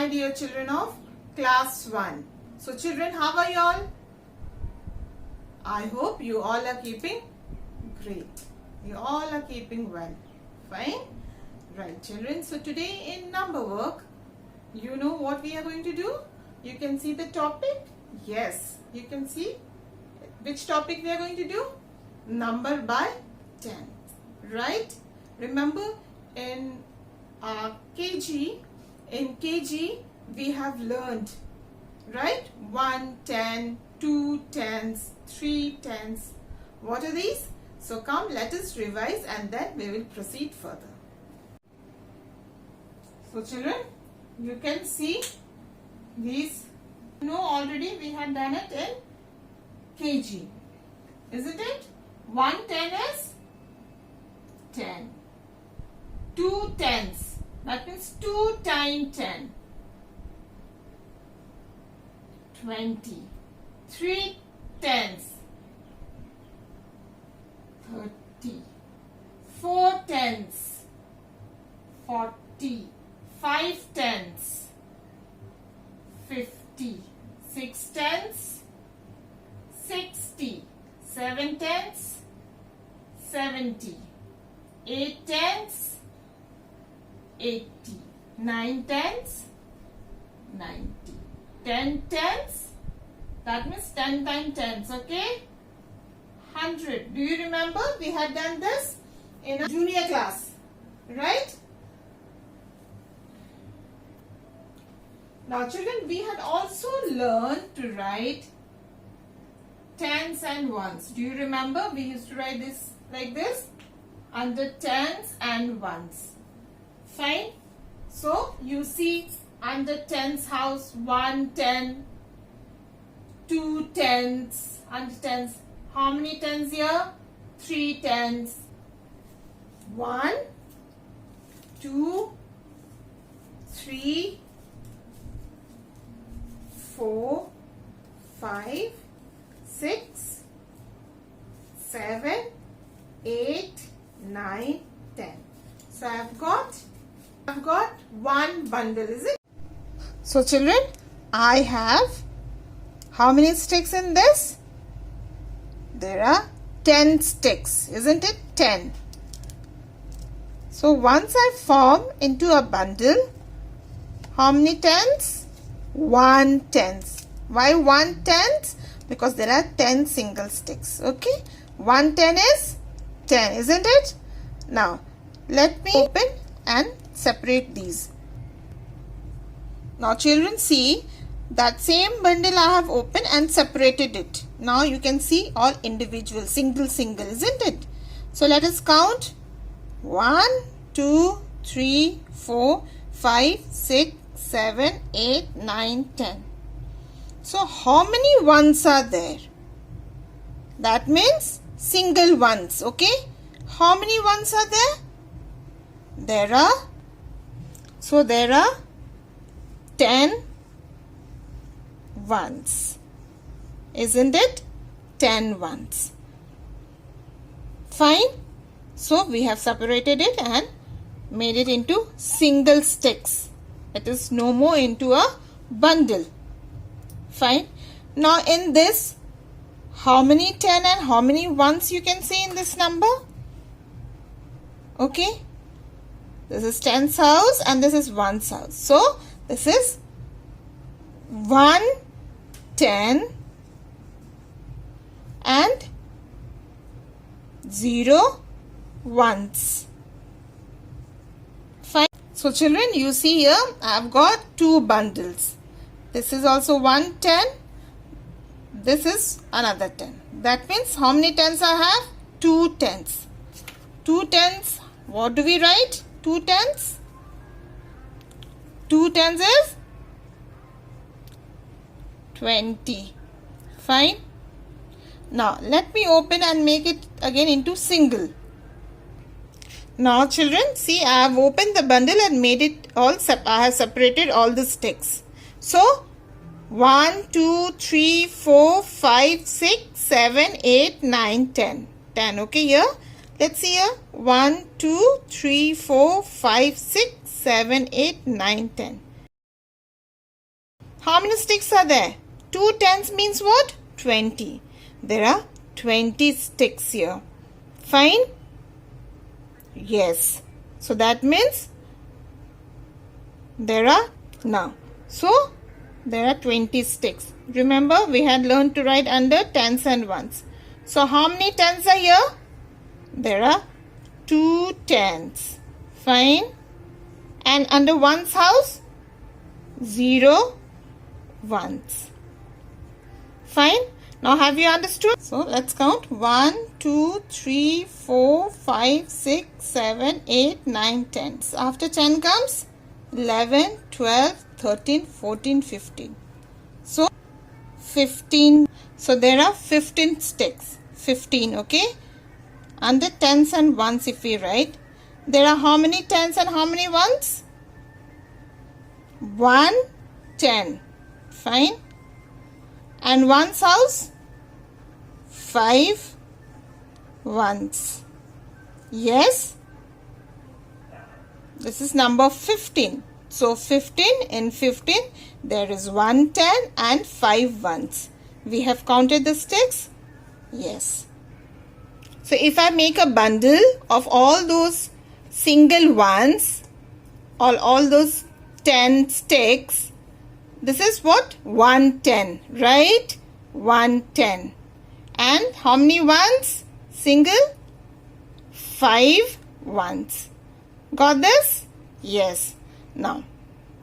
my dear children of class 1. So children, how are you all? I hope you all are keeping great. You all are keeping well. Fine? Right children, so today in number work, you know what we are going to do? You can see the topic. Yes, you can see which topic we are going to do? Number by 10. Right? Remember in KG we have learned, right? 1 10, 2 tens, 3 tens. What are these? So come, let us revise and then we will proceed further. So children, you can see these. You know already we had done it in KG, isn't it? 1 10 is 10. 2 tens, that means 2 times 10. 20. 3 tens. 30. 4 tens. 40. 5 tens. 50. 6 tens. 60. 7 tens. 70. 8 tens. 80. 9 tens. 90. 10 tens. That means 10 times tens. Okay. 100. Do you remember we had done this in a junior class, right? Now children, we had also learned to write tens and ones. Do you remember we used to write this like this under tens and ones? Fine. So you see under tens house 1 10, 2 tens, under tens. How many tens here? 3 tens. 1, 2, 3, 4, 5, 6, 7, 8, 9, 10. So I have got one bundle, is it? So children, I have how many sticks in this? There are 10 sticks, isn't it? 10. So once I form into a bundle, how many tens? 1 tens. Why 1 tens? Because there are 10 single sticks. Okay. 1 10 is 10, isn't it? Now let me open and separate these. Now children, see that same bundle I have opened and separated it. Now you can see all individual, single, isn't it? So let us count. 1, 2, 3, 4, 5, 6, 7, 8, 9, 10. So how many ones are there? That means single ones, okay? How many ones are there? There are 10 ones, isn't it? 10 ones. Fine. So we have separated it and made it into single sticks. It is no more into a bundle. Fine. Now in this, how many 10 and how many ones you can see in this number? Okay. This is 10's house and this is 1's house. So this is 1 10 and 0 ones. Fine. So children, you see here I have got 2 bundles. This is also 1 10. This is another 10. That means how many tens I have? 2 tens. 2 tens. What do we write? 2 tens. 2 tens is 20. Fine. Now let me open and make it again into single. Now children, see I have opened the bundle and made it all, I have separated all the sticks. So 1, 2, 3, 4, 5, 6, 7, 8, 9, 10. 10. Okay, here. Let's see here. 1, 2, 3, 4, 5, 6, 7, 8, 9, 10. How many sticks are there? 2 tens means what? 20. There are 20 sticks here. Fine? Yes. So that means there are 20 sticks. Remember, we had learned to write under tens and ones. So how many tens are here? There are 2 tens. Fine. And under ones house, 0 ones. Fine. Now have you understood? So let's count 1, 2, 3, 4, 5, 6, 7, 8, 9, 10. So after 10 comes 11, 12, 13, 14, 15. So 15. So there are 15 sticks. 15, okay? Under tens and ones if we write, there are how many tens and how many ones? 1 10. Fine. And ones house? 5 ones. Yes? This is number 15. So 15 in 15 there is 1 10 and 5 ones. We have counted the sticks? Yes. So if I make a bundle of all those single ones, all those 10 sticks, this is what? 110, right? 110. And how many ones? Single? 5 ones. Got this? Yes. Now,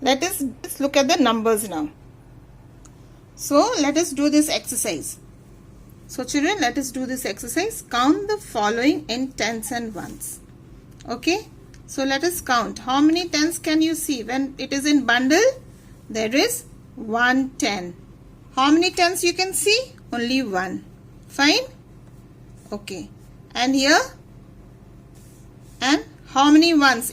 let us look at the numbers now. So, let us do this exercise. So, children, let us do this exercise. Count the following in tens and ones. Okay? So, let us count. How many tens can you see? When it is in bundle, there is 110. How many tens you can see? Only 1. Fine? Okay. And here? And how many ones?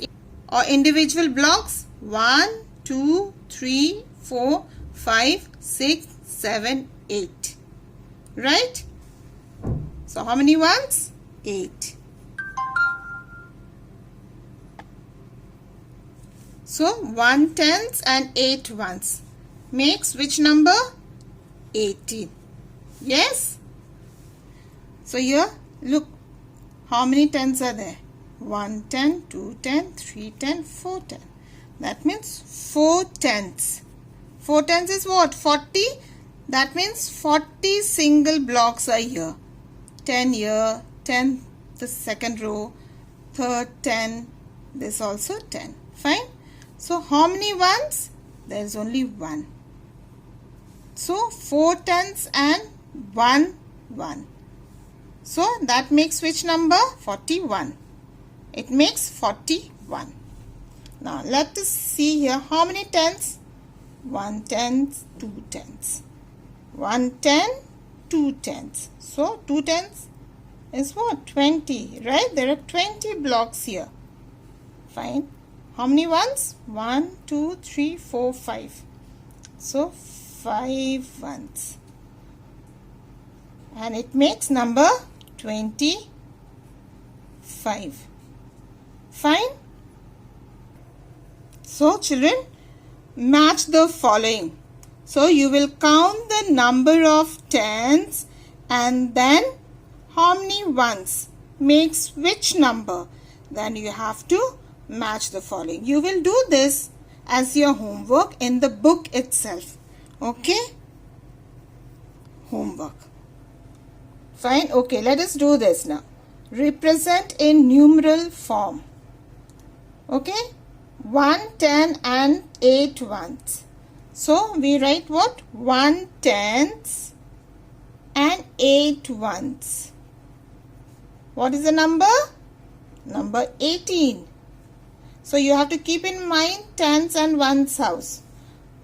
Or individual blocks? 1, 2, 3, 4, 5, 6, 7, 8. Right? So how many ones? 8. So 1 tens and 8 ones makes which number? 18. Yes? So here look how many tens are there? 1 10, 2 10, 3 10, 4 10. That means 4 tenths. 4 tenths is what? 40. That means 40 single blocks are here. 10 here, 10 the second row, third 10, this also 10. Fine. So how many ones? There is only 1. So 4 tenths and 1 1. So that makes which number? 41. It makes 41. Now let us see here how many tenths? 1 tenth, 2 tenths. 1 10, 2 tenths. So 2 tenths is what? 20, right? There are 20 blocks here. Fine. How many ones? 1, 2, 3, 4, 5. So 5 ones. And it makes number 25. Fine. So children, match the following. So you will count the number of tens and then how many ones makes which number. Then you have to match the following. You will do this as your homework in the book itself. Okay? Homework. Fine. Okay, let us do this now. Represent in numeral form. Okay? 1, 10 and 8 ones. So we write what? 1 tenths and 8 ones. What is the number? Number 18. So you have to keep in mind tens and ones house.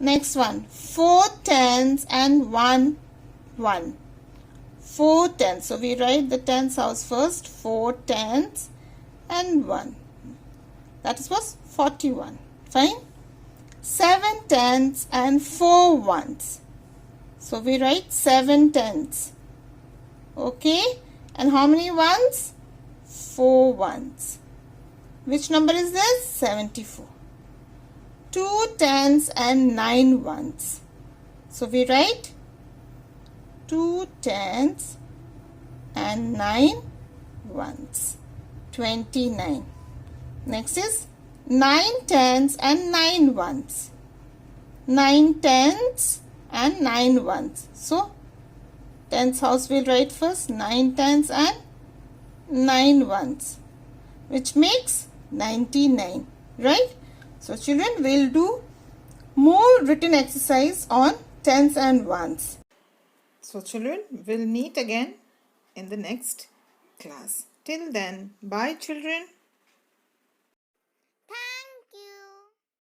Next one, 4 tenths and 1 1. 4 tenths. So we write the tens house first. 4 tenths and 1. That is was 41. Fine. 7 tenths and 4 ones. So we write 7 tenths. Okay. And how many ones? 4 ones. Which number is this? 74. 2 tenths and 9 ones. So we write 2 tens and 9 ones. 29. Next is 9 tens and 9 ones. 9 tens and 9 ones. So tens house we'll write first. 9 tens and 9 ones, which makes 99. Right? So children, we'll do more written exercise on tens and ones. So children, we'll meet again in the next class. Till then, bye children.